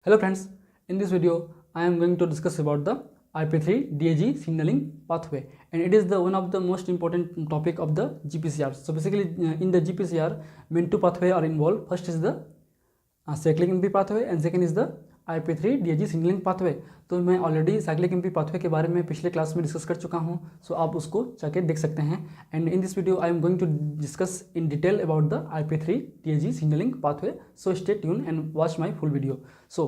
Hello friends, in this video I am going to discuss about the IP3 DAG signaling pathway, and it is the one of the most important topic of the GPCR. So basically in the GPCR main two pathway are involved. First is the cyclic MP pathway and second is the IP3 DAG signaling pathway. तो मैं already cyclic MP pathway के बारे में पिछले class में discuss कर चुका हूँ, सो आप उसको जाके देख सकते हैं. And in this video I am going to discuss in detail about the IP3 DAG signaling pathway. So stay tuned and watch my full video. So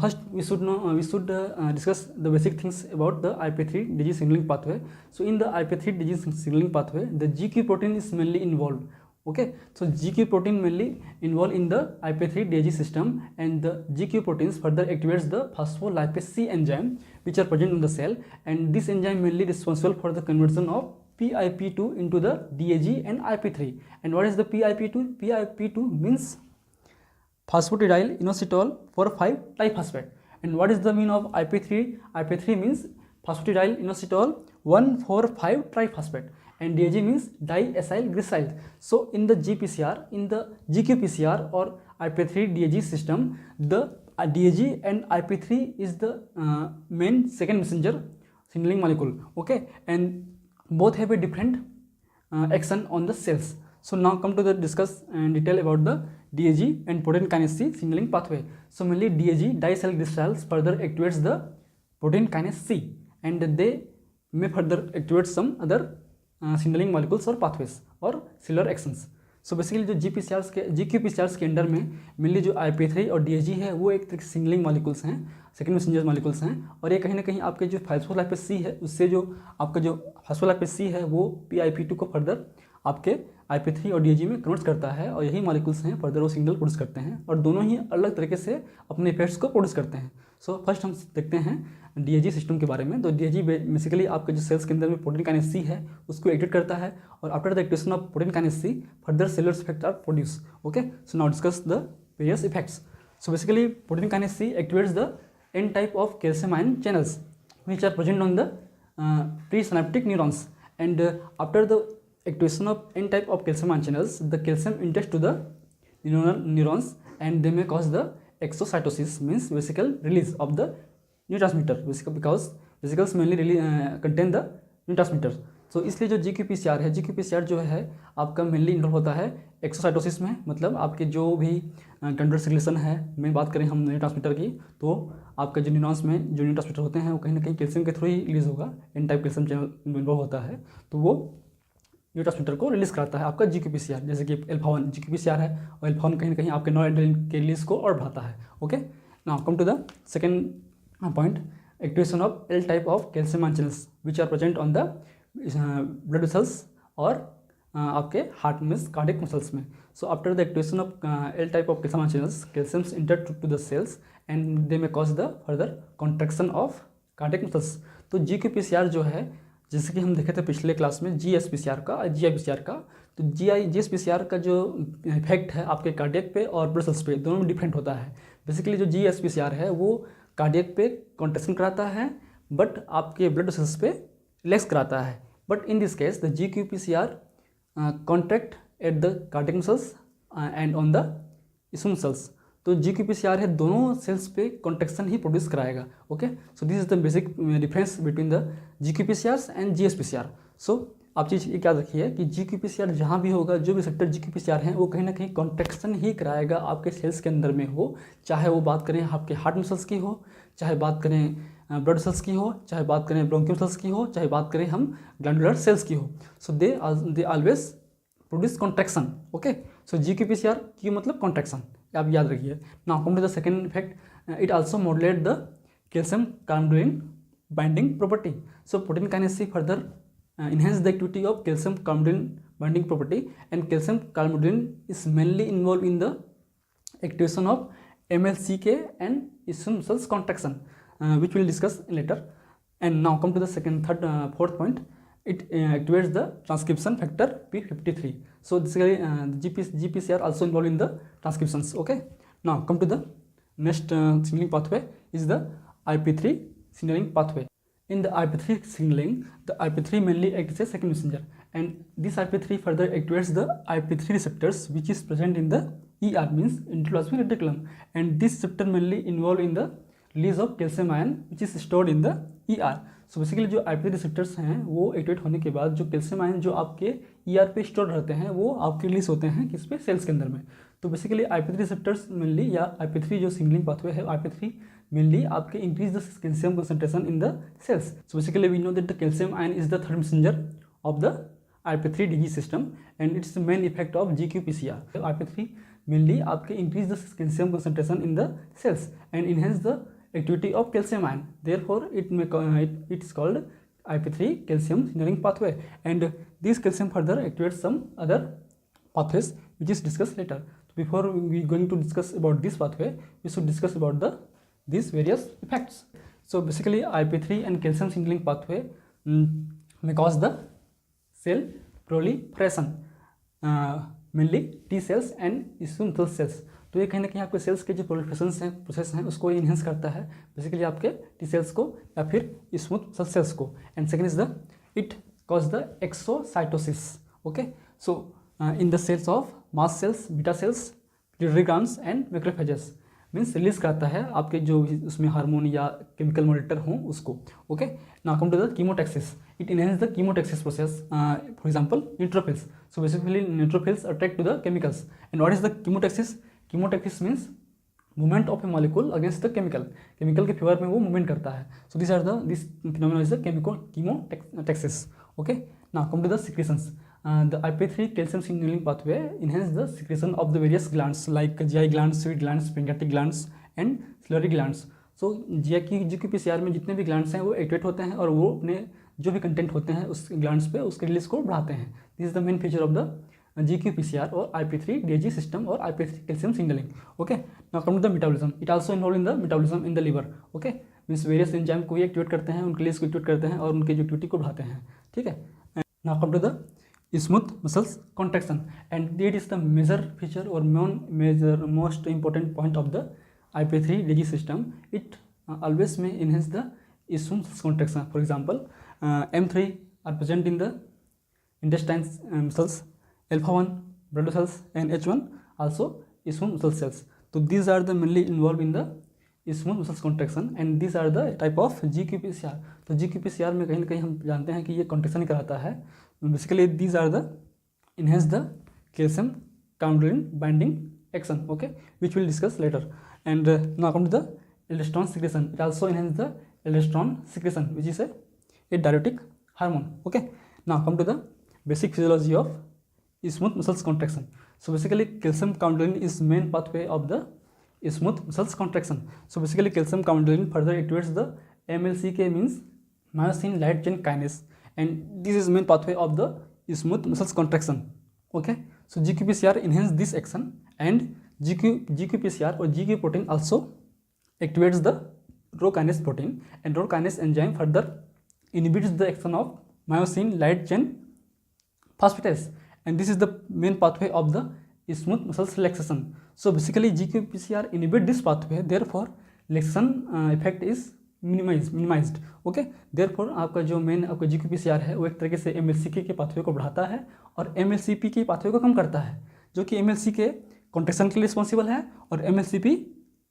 first we should discuss the basic things about the IP3 DAG signaling pathway. So in the IP3 DAG signaling pathway, the GQ protein is mainly involved. Okay, so GQ protein mainly involved in the IP3 DAG system, and the GQ proteins further activates the phospholipase C enzyme which are present in the cell, and this enzyme mainly responsible for the conversion of PIP2 into the DAG and IP3. And what is the PIP2? PIP2 means phosphatidyl inositol 4,5 triphosphate. And what is the mean of IP3? IP3 means phosphatidyl inositol 1,4,5 triphosphate, and DAG means diacyl glycine. So in the GQPCR or IP3 DAG system, the DAG and IP3 is the main second messenger signaling molecule. Okay, and both have a different action on the cells. So now come to the discuss in detail about the DAG and protein kinase C signaling pathway. So mainly DAG diacyl glyciles further activates the protein kinase C, and they may further activate some other signaling molecules और pathways और cellular actions. So basically जो GQPCRs के under में mainly जो IP3 और DAG है वो एक तरह सिग्नलिंग मॉलिक्यूल्स हैं, सेकेंड मैसेंजर मॉलिक्यूल्स हैं, और ये कहीं ना कहीं आपके जो फास्फोलाइपेज C है उससे जो आपका जो फास्फोलाइपेज C है वो PIP2 को फर्दर आपके IP3 और DAG में कन्वर्ट करता है, और यही मॉलिक्यूल्स हैं फर्दर वो सिग्नल प्रोड्यूस करते हैं, और दोनों ही अलग तरीके से अपने इफेक्ट्स को प्रोड्यूस करते हैं. सो फर्स्ट हम देखते हैं DAG सिस्टम के बारे में. तो DAG बेसिकली आपके जो सेल्स के अंदर में प्रोटीन काइनेस C है उसको एक्टिवेट करता है, और after the activation of protein kinase C further cellular effect are produce. Okay, so now discuss the various effects. So basically protein kinase C activates the N type of calcium ion channels which are present on the presynaptic neurons, and after the activation of N type of calcium ion channels, the calcium enters to the neurons and they may cause the exocytosis, means vesicle release of the neurotransmitter, because vesicles mainly contain the neurotransmitter. So इसलिए जो GQPCR है, GQPCR जो है आपका mainly involve होता है exocytosis में, मतलब आपके जो भी कंट्रोल सिग्नलेशन है, में बात करें हम न्यूरोट्रांसमीटर की, तो आपके जो न्यूरॉन्स में जो न्यूरोट्रांसमीटर होते हैं वो कहीं ना कहीं कैल्शियम के थ्रू ही रिलीज होगा. N type calcium channel involve होता है, तो वो न्यूरोट्रांसमीटर को रिलीज कराता है आपका GQPCR. जैसे कि अल्फा-1 GQPCR है, और अल्फा-1 कहीं ना कहीं आपके नॉरएड्रेनालिन के रिलीज को और बढ़ाता है. Okay, now come to the second point, activation of L type of calcium ion channels which are present on the blood vessels और आपके हार्ट में कार्डियक मसल्स में. So after the activation of L type of calcium ion channels, calciums enter to the cells and they may cause the further contraction of cardiac muscles. तो GQPCR जो है, जैसे कि हम देखे थे पिछले क्लास में GSPCR का, GIPCR का, तो GSPCR का जो इफेक्ट है आपके कार्डियक पे और ब्लड सेल्स पे दोनों में डिफरेंट होता है. बेसिकली जो GSPCR है वो कार्डियक पे कॉन्ट्रैक्शन कराता है, बट आपके ब्लड सेल्स पे रिलैक्स कराता है. But in this case the GQPCR contract at the cardiac muscles and on the smooth cells. तो GQPCR है दोनों सेल्स पे कॉन्ट्रैक्शन ही प्रोड्यूस कराएगा. Okay, so this is the basic difference between the GQPCRs and GSPCR. So आप चीज़ ये याद रखिए कि GQPCR जहाँ भी होगा, जो भी रिसेप्टर GQPCR हैं वो कहीं ना कहीं कॉन्ट्रैक्शन ही कराएगा आपके सेल्स के अंदर में हो, चाहे वो बात करें आपके हार्ट मसल्स की हो, चाहे बात करें ब्लड सेल्स की हो, चाहे बात करें ब्रोंकियल सेल्स की हो, चाहे बात करें हम ग्लैंडुलर सेल्स की हो. So they always produce contraction. Okay, so GQPCR की मतलब कॉन्ट्रैक्शन, आप याद रखिए. Now come to the second effect, it also modulate the calcium carbonyl binding property. So protein kinase C further enhance the activity of calcium carbonyl binding property, and calcium carbonyl is mainly involved in the activation of MLCK and isthmus cells contraction, which we'll discuss later. And now come to the fourth point, it activates the transcription factor P53. So basically GPCR also involved in the transcriptions. Okay, now come to the next signaling pathway is the IP3 signaling pathway. In the IP3 signaling, the IP3 mainly acts as second messenger, and this IP3 further activates the IP3 receptors which is present in the ER means endoplasmic reticulum, and this receptor mainly involved in the release of calcium ion which is stored in the ER. So basically जो IP3 receptors हैं वो activate होने के बाद जो calcium ion जो आपके ER पे स्टोर रहते हैं वो आपके रिलीज होते हैं किस पे, सेल्स के अंदर में. तो बेसिकली IP3 रिसेप्टर्स मेनली या IP3 जो सिग्नलिंग पाथवे है IP3 मेनली आपके increase the calcium concentration in the cells. So basically we know that the calcium ion is the third messenger of the IP3 DAG system and it's the main effect of GPCR. IP3 mainly आपके increase the calcium concentration in the cells and enhance the activity of calcium ion. Therefore, it is called IP3 calcium signaling pathway, and this calcium further activates some other pathways which is discussed later. So before we going to discuss about this pathway, we should discuss about these various effects. So basically, IP3 and calcium signaling pathway may cause the cell proliferation, mainly T cells and इस्यूमथल cells. तो ये कहीं ना कहीं आपके sales के जो proliferation हैं प्रोसेस हैं उसको इनहेंस करता है बेसिकली आपके टी सेल्स को या फिर स्मूथ सेल्स को. And second is the it cause the exocytosis. Okay, so in the cells of mast cells, beta cells, pituitary glands and macrophages means release करता है आपके जो उसमें हार्मोन या केमिकल मॉनिटर हों उसको. Okay, now come to the chemotaxis. It enhance the chemotaxis process. For example neutrophils. So basically neutrophils attract to the chemicals. And what is the chemotaxis? Chemotaxis means movement of a molecule against the chemical. Chemical के favour में वो movement करता है. So this are the this phenomena is the chemotaxis. Okay, now come to the secretions. The IP3 calcium signaling pathway enhance the secretion of the various glands like GI glands, sweat glands, pancreatic glands and salivary glands. So GPCR में जितने भी glands हैं वो activate होते हैं और वो अपने जो भी कंटेंट होते हैं उस ग्लैंड्स पे उसके रिलीज को बढ़ाते हैं. This is the main feature of the GPCR और IP3 DAG सिस्टम और IP3 calcium signaling. Okay, now come to the metabolism. It also involve in the metabolism in the liver. Okay, means various enzyme को activate करते हैं, उनके release को activate करते हैं और उनकी जो एक्टिविटी को बढ़ाते हैं. ठीक है, now come to the smooth muscles contraction, and it is the major feature or most important point of the IP3 DAG system. It always may enhance the smooth muscles contraction. For example, M3 are present in the intestine muscles, alpha 1 blood cells and H1 also smooth muscle cells. So these are the mainly involved in the smooth muscles contraction and these are the type of GPCR. तो GPCR में कहीं ना कहीं हम जानते हैं कि ये contraction ही कराता है. Basically these are the enhance the calcium counterine binding action, okay, which we'll discuss later. And now come to the aldosterone secretion. It also enhance the aldosterone secretion which is a diuretic hormone. Okay, now come to the basic physiology of smooth muscles contraction. So basically calcium counterine is main pathway of the smooth muscles contraction. So basically calcium counterine further activates the MLCK means myosin light chain kinase, and this is main pathway of the smooth muscles contraction. Okay, so GPCR enhance this action and GPCR or GQ protein also activates the rho kinase protein, and rho kinase enzyme further inhibits the action of myosin light chain phosphatase, and this is the main pathway of the smooth muscles relaxation. So basically GPCR inhibit this pathway, therefore relaxation effect is minimized. Okay, therefore आपका जो main आपका GPCR है वो एक तरीके से MLCK के pathway को बढ़ाता है और MLCP के पाथवे को कम करता है, जो कि MLCK कॉन्ट्रैक्शन के लिए रिस्पॉन्सिबल है और MLCP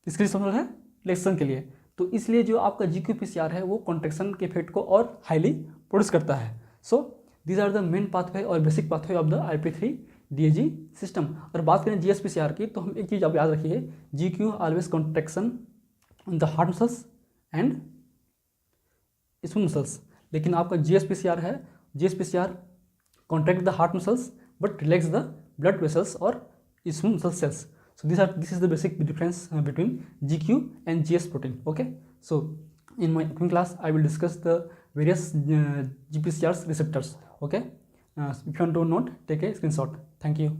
किसके रिस्पॉन्सिबल है, रिलैक्सेशन के लिए. तो इसलिए जो आपका GPCR है वो कॉन्ट्रैक्शन के इफेक्ट को और हाईली प्रोड्यूस करता है. So these are the main pathway और basic pathway of the IP3 DAG system. और बात करें GSPCR की तो हम एक चीज़ आप याद रखिए, GQ always contraction in the heart muscles and smooth muscles. लेकिन आपका GSPCR है, GSPCR contract the heart muscles but relax the blood vessels और smooth muscle cells. So this is the basic difference between GQ and GS protein. Okay, so in my upcoming class I will discuss the various GPCR's receptors. Okay, if you want to note, take a screenshot. Thank you.